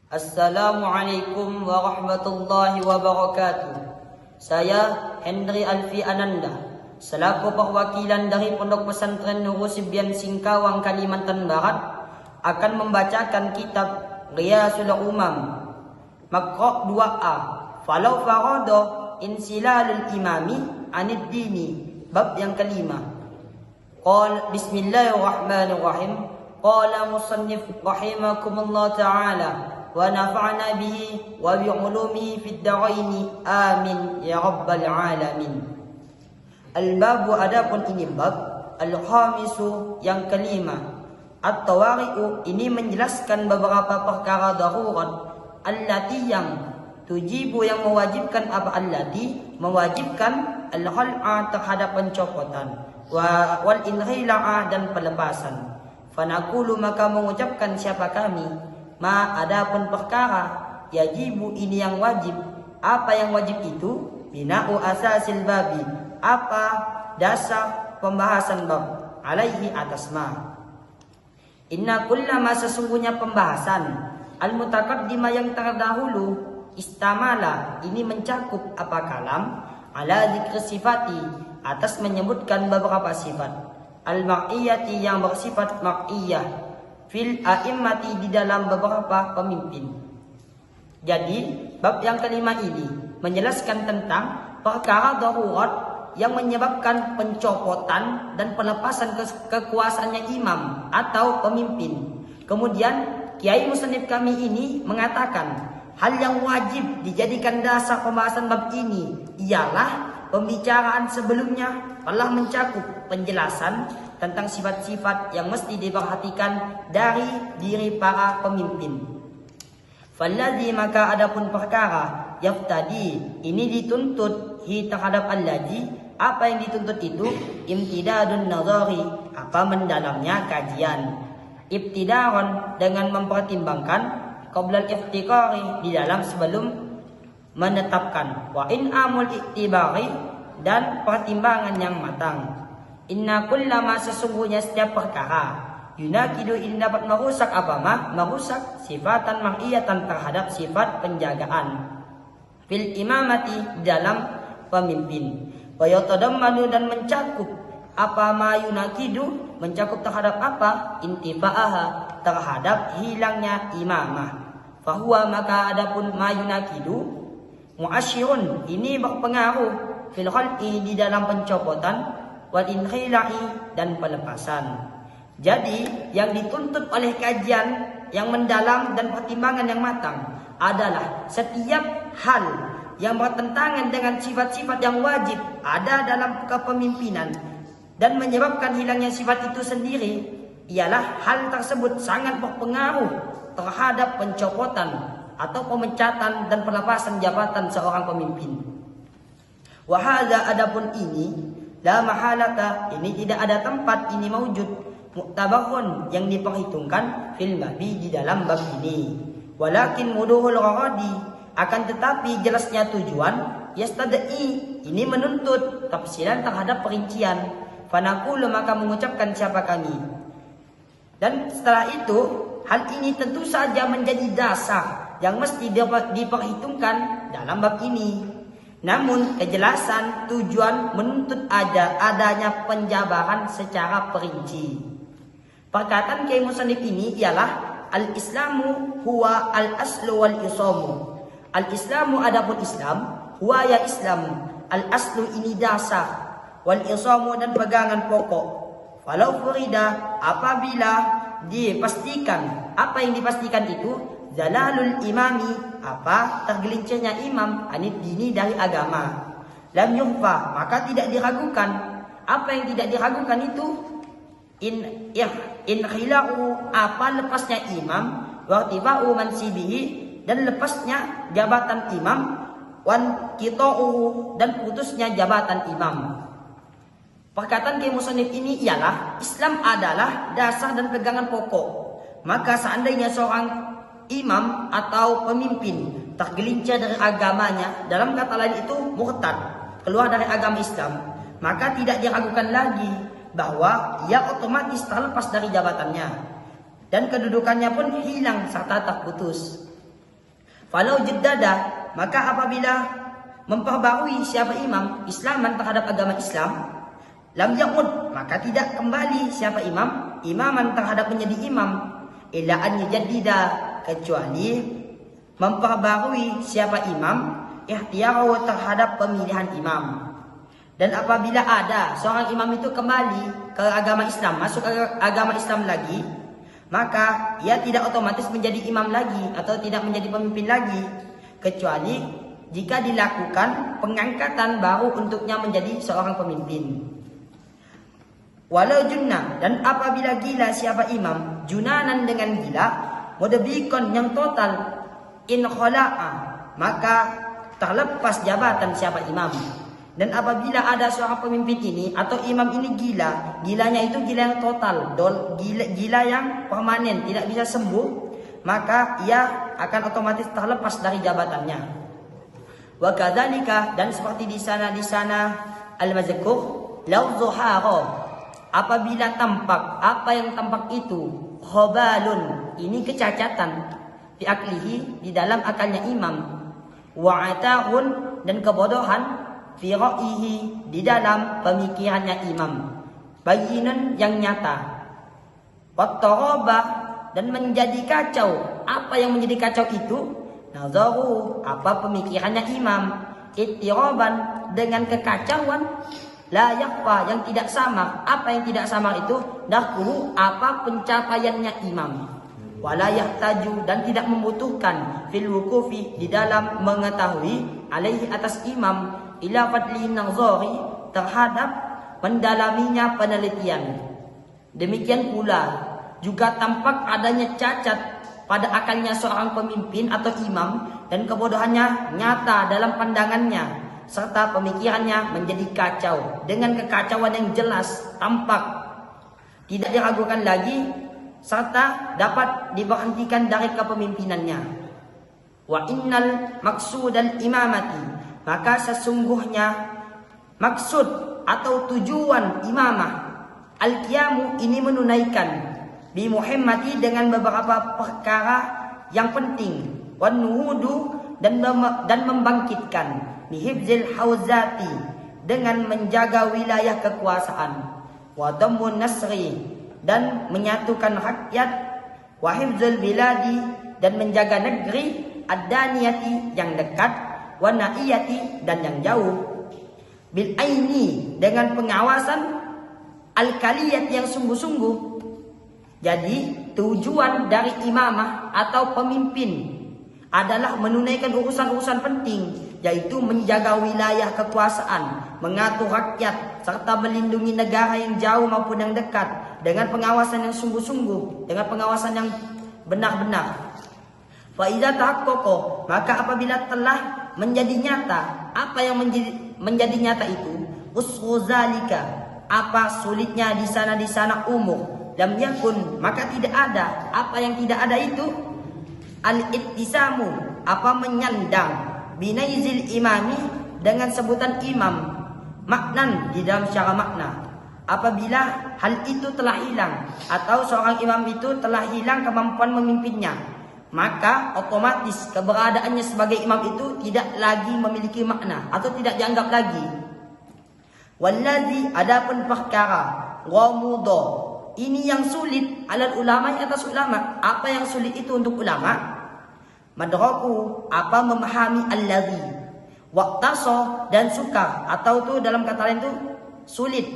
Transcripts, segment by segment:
Assalamualaikum warahmatullahi wabarakatuh. Saya Henry Alfi Ananda, selaku perwakilan dari Pondok Pesantren Nurul Sibyan Singkawang, Kalimantan Barat, akan membacakan kitab Ghiyasul Umam, Maqra' 2A, Falau farada insilalul imami anid dini, bab yang kelima. Qal bismillahirrahmanirrahim. Qala musannif rahimakumullah ta'ala wa nafa'na bihi wa bi'ulumihi fid daraini amin ya rabbal alamin. Al-babu, adapun ini bab, al-khamisu yang kelima. At-tawari'u, ini menjelaskan beberapa perkara darurat. Allati, yang tujibu, yang mewajibkan apa? Allati, mewajibkan al-khal'a, terhadap pencopotan, wal inhila'a, dan pelepasan. Fanaqulu, maka mengucapkan siapa kami, ma, adapun perkara, yajibu, ini yang wajib. Apa yang wajib itu? Bina'u asasil babi, apa dasar pembahasan bab, alaihi, atas ma. Inna kullama, sesungguhnya pembahasan, al-mutaqaddimah, yang terdahulu, istamala, ini mencakup apa? Kalam, ala dzikri sifati, atas menyebutkan beberapa sifat, al-ma'iyati, yang bersifat ma'iyah, fil a'immati, di dalam beberapa pemimpin. Jadi bab yang kelima ini menjelaskan tentang perkara darurat yang menyebabkan pencopotan dan pelepasan kekuasaannya imam atau pemimpin. Kemudian Kiai Musannif kami ini mengatakan hal yang wajib dijadikan dasar pembahasan bab ini ialah pembicaraan sebelumnya telah mencakup penjelasan tentang sifat-sifat yang mesti diperhatikan dari diri para pemimpin. Falladhi, maka adapun perkara, yaftadi, ini dituntut, hi, terhadap alladhi, apa yang dituntut itu, imtidadun nazari, apa? Mendalamnya kajian. Ibtidaron, dengan mempertimbangkan, qoblal iftiqari, di dalam sebelum menetapkan, wa in amul iktibari, dan pertimbangan yang matang. Inna kullama, sesungguhnya setiap perkara, yunakidu, ini dapat merusak apa? Merusak sifatan ma'iyatan, terhadap sifat penjagaan, fil imamati, dalam pemimpin. Wa yatadammanu, dan mencakup apa? Ma yunakidu, mencakup terhadap apa? Intifa'aha, terhadap hilangnya imamah. Fahuwa, maka adapun ma yunakidu, mu'asyirun, ini berpengaruh, fil khal'i, di dalam pencopotan, wal inhila'i, dan pelepasan. Jadi yang dituntut oleh kajian yang mendalam dan pertimbangan yang matang adalah setiap hal yang bertentangan dengan sifat-sifat yang wajib ada dalam kepemimpinan dan menyebabkan hilangnya sifat itu sendiri, ialah hal tersebut sangat berpengaruh terhadap pencopotan atau pemecatan dan pelepasan jabatan seorang pemimpin. Wa hadza, adapun ini, la mahalata, ini tidak ada tempat, ini mawjud, muktabahun, yang diperhitungkan, fil babi, di dalam bab ini. Walakin muduhul gharadi, akan tetapi jelasnya tujuan, yastad'i, ini menuntut tafsilan terhadap perincian. Fanaqulu, maka mengucapkan siapa kami. Dan setelah itu, hal ini tentu saja menjadi dasar yang mesti diperhitungkan dalam bab ini. Namun kejelasan tujuan menuntut adanya penjabaran secara perinci. Perkataan Kiai Musannif ini ialah al-islamu huwa al-aslu wal isamu. Al-islamu, adapun Islam, huwa, ya Islam, al-aslu, ini dasar, wal isamu, dan pegangan pokok. Falau furida, apabila dipastikan, apa yang dipastikan itu? Zalalul imami, apa? Tergelincirnya imam, anid dini, dari agama. Lam yuhfa, maka tidak diragukan. Apa yang tidak diragukan itu? In khila'u, apa? Lepasnya imam, wartifa'u mansibihi, dan lepasnya jabatan imam, wan qita'u, dan putusnya jabatan imam. Perkataan Kiai Musannif ini ialah Islam adalah dasar dan pegangan pokok. Maka seandainya seorang imam atau pemimpin tergelincir dari agamanya, dalam kata lain itu murtad, keluar dari agama Islam, maka tidak diragukan lagi bahwa ia otomatis terlepas dari jabatannya dan kedudukannya pun hilang serta terputus. Falau jaddada, maka apabila memperbarui siapa imam islaman terhadap agama Islam, lam yaqud, maka tidak kembali siapa imam imaman terhadap menjadi imam, illa an yajaddida, kecuali memperbarui siapa imam ikhtiyaru terhadap pemilihan imam. Dan apabila ada seorang imam itu kembali ke agama Islam, masuk ke agama Islam lagi, maka ia tidak otomatis menjadi imam lagi atau tidak menjadi pemimpin lagi, kecuali jika dilakukan pengangkatan baru untuknya menjadi seorang pemimpin. Walau junna, dan apabila gila siapa imam, junanan dengan gila, mudabikon yang total, in khala'a, maka terlepas jabatan siapa imam. Dan apabila ada seorang pemimpin ini atau imam ini gila, gilanya itu gila yang total, gila yang permanen, tidak bisa sembuh, maka ia akan otomatis terlepas dari jabatannya. Wa kadzalika, dan seperti di sana al-mazkur, law zuhara, apabila tampak, apa yang tampak itu, khobalun, ini kecacatan, fi aklihi, di dalam akalnya imam, wa atahun, dan kebodohan, fi ra'ihi, di dalam pemikirannya imam, bayinan yang nyata, wattarabah, dan menjadi kacau. Apa yang menjadi kacau itu? Nazaru, apa pemikirannya imam, ittiraban, dengan kekacauan, la yakfa, yang tidak samar. Apa yang tidak samar itu? Dahkuhu, apa pencapaiannya imam, wala yahtaju, dan tidak membutuhkan, fil wukufi, di dalam mengetahui, alaihi, atas imam, ila fadli nazari, terhadap mendalaminya penelitian. Demikian pula juga tampak adanya cacat pada akalnya seorang pemimpin atau imam, dan kebodohannya nyata dalam pandangannya, serta pemikirannya menjadi kacau dengan kekacauan yang jelas, tampak, tidak diragukan lagi, serta dapat diberhentikan dari kepemimpinannya. Wa innal maksudal imamati, maka sesungguhnya maksud atau tujuan imamah, al-qiyamu, ini menunaikan, bi muhimmati, dengan beberapa perkara yang penting, wan nuhudu, dan membangkitkan, bi hifzil hauzati, dengan menjaga wilayah kekuasaan, wa dammun nasri, dan menyatukan rakyat, wa hifzul biladi, dan menjaga negeri, ad-daniyati, yang dekat, wa naiyati, dan yang jauh, bil aini, dengan pengawasan, al-kaliyat, yang sungguh-sungguh. Jadi tujuan dari imamah atau pemimpin adalah menunaikan urusan-urusan penting, yaitu menjaga wilayah kekuasaan, mengatur rakyat, serta melindungi negara yang jauh maupun yang dekat, dengan pengawasan yang sungguh-sungguh, dengan pengawasan yang benar-benar. Fa idza tahaqqaqa, maka apabila telah menjadi nyata, apa yang menjadi nyata itu, usghuzalika, apa sulitnya di sana umur, lam yakun, maka tidak ada, apa yang tidak ada itu, al-ittisamu, apa menyandang, binaizil imami, dengan sebutan imam, maknan, di dalam secara makna. Apabila hal itu telah hilang, atau seorang imam itu telah hilang kemampuan memimpinnya, maka otomatis keberadaannya sebagai imam itu tidak lagi memiliki makna atau tidak dianggap lagi. Wallazi, adapun perkara, ghamudha, ini yang sulit, alal ulama, atas ulama. Apa yang sulit itu untuk ulama? Madraku, apa memahami allazi, waqtaso, dan suka, atau itu dalam kata lain itu sulit,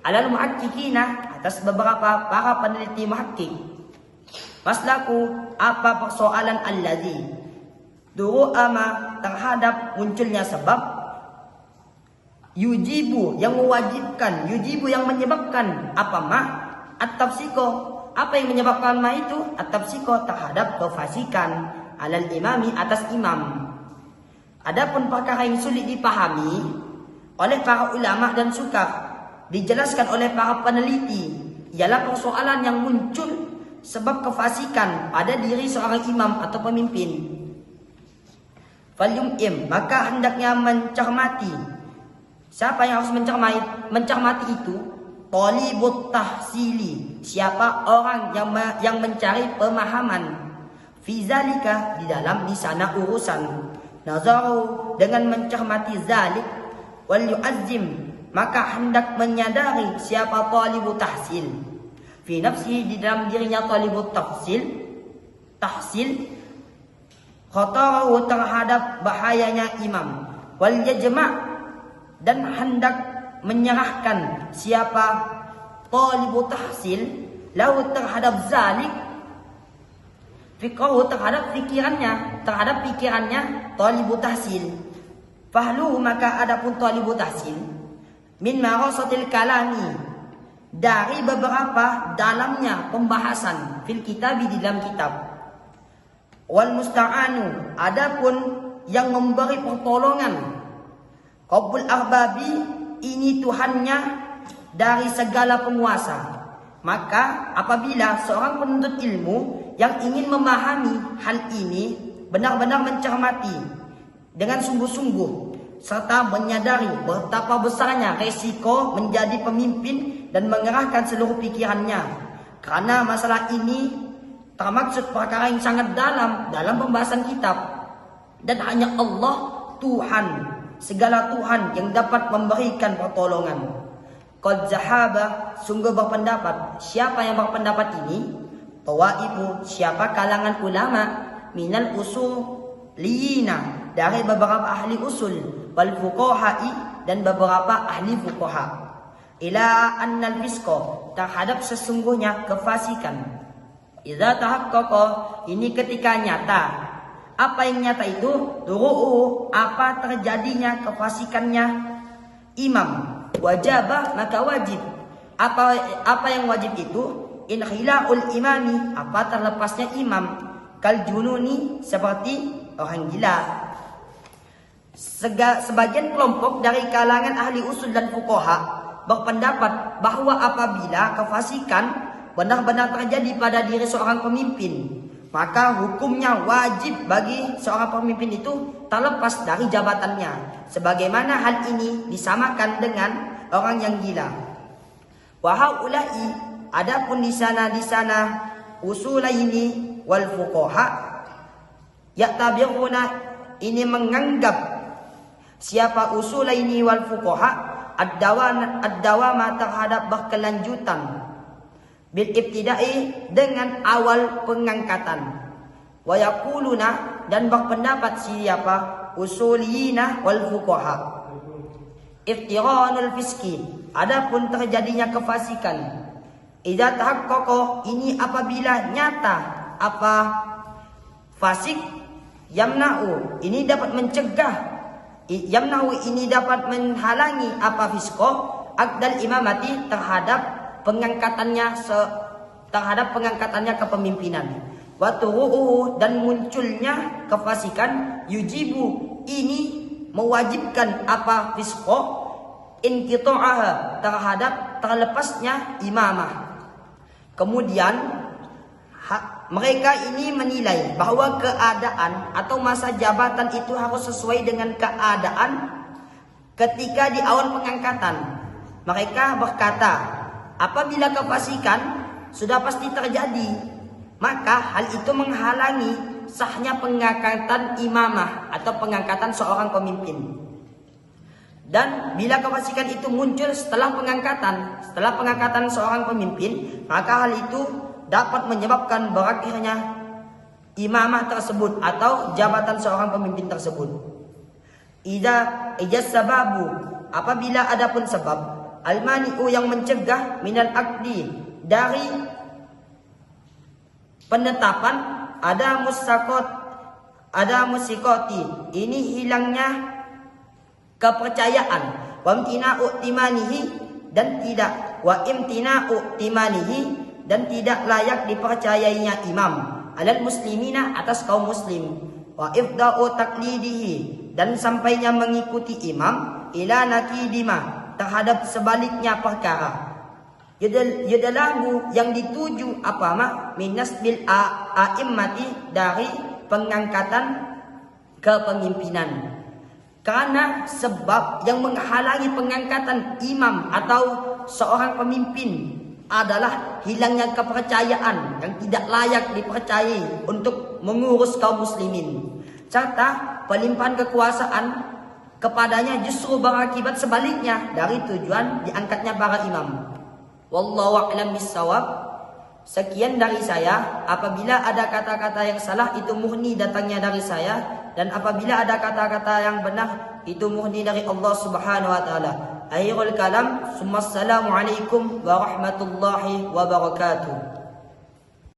alal muhakkikina, atas beberapa para peneliti muhakkik. Maslaku, apa persoalan allazi, duru'ama, terhadap munculnya sebab, yujibu, yang mewajibkan, yujibu, yang menyebabkan, apa ma, at-tafsiko, apa yang menyebabkan ma itu, at-tafsiko, terhadap kefasikan, alal imami, atas imam. Adapun perkara yang sulit dipahami oleh para ulama dan suka dijelaskan oleh para peneliti, ialah persoalan yang muncul sebab kefasikan pada diri seorang imam atau pemimpin. Falyum'im, maka hendaknya mencermati. Siapa yang harus mencermati itu? Talibut tahsili, siapa orang yang mencari pemahaman. fi zalika di sana urusan. Nazaru dengan mencermati zalik, wal yu'azzim maka hendak menyadari siapa talibu tahsil fi nafsihi di dalam dirinya talibu tahsil khatarahu terhadap bahayanya imam, wal yajma' dan hendak menyerahkan siapa talibu tahsil lahu terhadap zalik fiqhu terhadap pikirannya talibu tahsil. Fahluhu maka adapun talibu tahsil min marasatil kalami dari beberapa dalamnya pembahasan fil kitabi di dalam kitab, wal musta'anu adapun yang memberi pertolongan, qabbul arbabi ini Tuhannya dari segala penguasa. Maka apabila seorang penuntut ilmu yang ingin memahami hal ini benar-benar mencermati dengan sungguh-sungguh serta menyadari betapa besarnya resiko menjadi pemimpin dan mengerahkan seluruh pikirannya, karena masalah ini termaksud perkara yang sangat dalam pembahasan kitab, dan hanya Allah Tuhan, segala Tuhan yang dapat memberikan pertolongan. Qad zahaba sungguh berpendapat, siapa yang berpendapat ini? Tawaibu siapa kalangan ulama, minal usuliyina dari beberapa ahli usul, wal fuqaha'i dan beberapa ahli fuqaha, ila annal fisqa terhadap sesungguhnya kefasikan. Idza tahaqqaqa ini ketika nyata. Apa yang nyata itu? Duru'u apa terjadinya kefasikannya imam. Wajabah maka wajib. Apa yang wajib itu? Inhilaul imami apa terlepasnya imam. Kal jununi seperti orang gila. Sebagian kelompok dari kalangan ahli usul dan fuqaha berpendapat bahwa apabila kefasikan benar-benar terjadi pada diri seorang pemimpin, maka hukumnya wajib bagi seorang pemimpin itu terlepas dari jabatannya, sebagaimana hal ini disamakan dengan orang yang gila. Wahaulai adapun di sana usulaini wal fuqaha ya'tabiruna ini menganggap siapa usulaini wal fuqaha ad-dawama terhadap berkelanjutan bil ibtida'i dengan awal pengangkatan. Wa yaquluna dan berpendapat siapa usuliyina wal fuqaha iftiranul fiski adapun terjadinya kefasikan. Idza tahaqqaqa ini apabila nyata apa fasik, yamna'u ini dapat mencegah, yamna'u ini dapat menghalangi apa fisqo aqdal imamati terhadap pengangkatannya kepemimpinan. Wa turu'uhu dan munculnya kefasikan yujibu ini mewajibkan apa fisqo inqita'aha terhadap terlepasnya imamah. Kemudian mereka ini menilai bahwa keadaan atau masa jabatan itu harus sesuai dengan keadaan ketika di awal pengangkatan. Mereka berkata, apabila kefasikan sudah pasti terjadi, maka hal itu menghalangi sahnya pengangkatan imamah atau pengangkatan seorang pemimpin. Dan bila kefasikan itu muncul setelah pengangkatan seorang pemimpin, maka hal itu dapat menyebabkan berakhirnya imamah tersebut atau jabatan seorang pemimpin tersebut. Ijaz sababu apabila adapun sebab al-mani'u yang mencegah minal aqdi dari penetapan ada musikoti ini hilangnya kepercayaan, wa imtina'u timanihi dan tidak dan tidak layak dipercayainya imam alal muslimina atas kaum muslim, wa ifda'u taqlidihi dan sampainya mengikuti imam ila nakidima terhadap sebaliknya perkara. Yadalahu yang dituju minas bil a'immati dari pengangkatan kepemimpinan. Karena sebab yang menghalangi pengangkatan imam atau seorang pemimpin adalah hilangnya kepercayaan yang tidak layak dipercayai untuk mengurus kaum muslimin, serta pelimpahan kekuasaan kepadanya justru berakibat sebaliknya dari tujuan diangkatnya para imam. Wallahu a'lam bissawab. Sekian dari saya. Apabila ada kata-kata yang salah, itu murni datangnya dari saya, dan apabila ada kata-kata yang benar, itu murni dari Allah Subhanahu wa taala. Akhirul kalam, assalamualaikum warahmatullahi wabarakatuh.